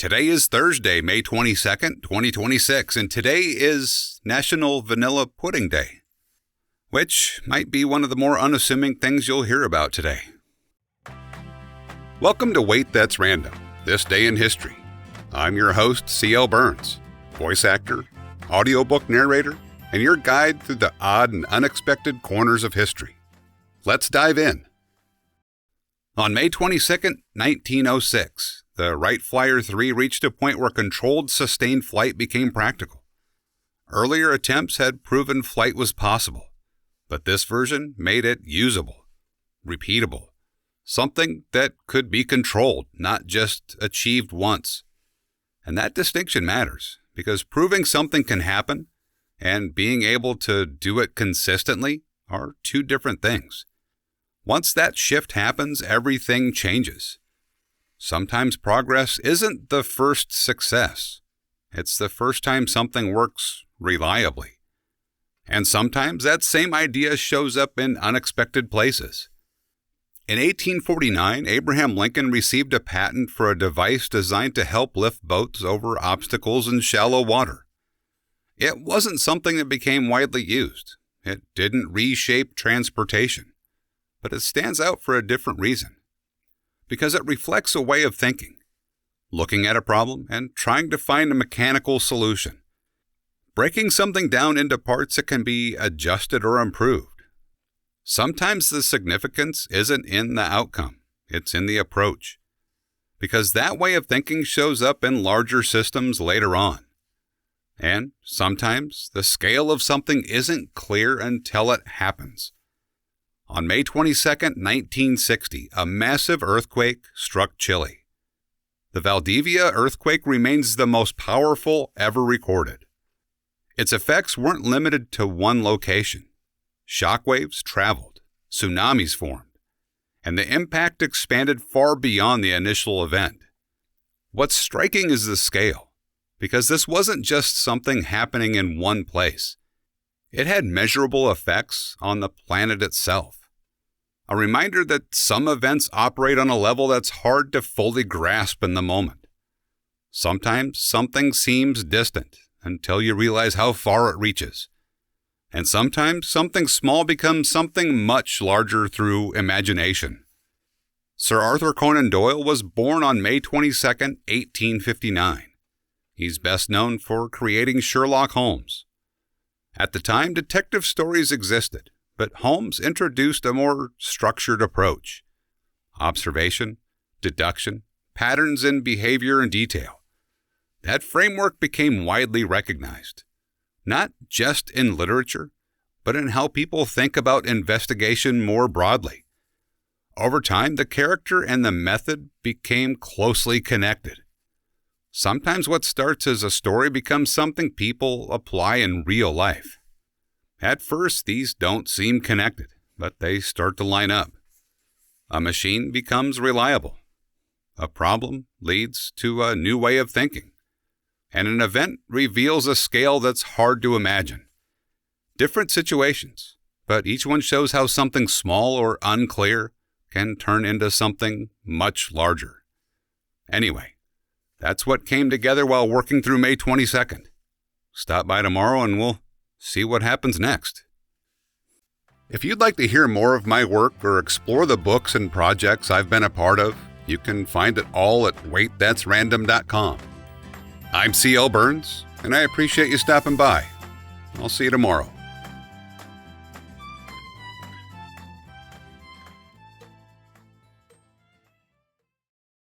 Today is Thursday, May 22nd, 2026, and today is National Vanilla Pudding Day, which might be one of the more unassuming things you'll hear about today. Welcome to Wait, That's Random, This Day in History. I'm your host, C.L. Burns, voice actor, audiobook narrator, and your guide through the odd and unexpected corners of history. Let's dive in. On May 22nd, 1906, the Wright Flyer III reached a point where controlled, sustained flight became practical. Earlier attempts had proven flight was possible, but this version made it usable, repeatable, something that could be controlled, not just achieved once. And that distinction matters, because proving something can happen and being able to do it consistently are two different things. Once that shift happens, everything changes. Sometimes progress isn't the first success. It's the first time something works reliably. And sometimes that same idea shows up in unexpected places. In 1849, Abraham Lincoln received a patent for a device designed to help lift boats over obstacles in shallow water. It wasn't something that became widely used. It didn't reshape transportation. But it stands out for a different reason. Because it reflects a way of thinking, looking at a problem and trying to find a mechanical solution, breaking something down into parts that can be adjusted or improved. Sometimes the significance isn't in the outcome, it's in the approach, because that way of thinking shows up in larger systems later on. And sometimes the scale of something isn't clear until it happens. On May 22, 1960, a massive earthquake struck Chile. The Valdivia earthquake remains the most powerful ever recorded. Its effects weren't limited to one location. Shockwaves traveled, tsunamis formed, and the impact expanded far beyond the initial event. What's striking is the scale, because this wasn't just something happening in one place. It had measurable effects on the planet itself. A reminder that some events operate on a level that's hard to fully grasp in the moment. Sometimes something seems distant until you realize how far it reaches. And sometimes something small becomes something much larger through imagination. Sir Arthur Conan Doyle was born on May 22, 1859. He's best known for creating Sherlock Holmes. At the time, detective stories existed, but Holmes introduced a more structured approach. Observation, deduction, patterns in behavior and detail. That framework became widely recognized, not just in literature, but in how people think about investigation more broadly. Over time, the character and the method became closely connected. Sometimes what starts as a story becomes something people apply in real life. At first, these don't seem connected, but they start to line up. A machine becomes reliable. A problem leads to a new way of thinking. And an event reveals a scale that's hard to imagine. Different situations, but each one shows how something small or unclear can turn into something much larger. Anyway, that's what came together while working through May 22nd. Stop by tomorrow and we'll see what happens next. If you'd like to hear more of my work or explore the books and projects I've been a part of, you can find it all at waitthat'srandom.com. I'm C.L. Burns, and I appreciate you stopping by. I'll see you tomorrow.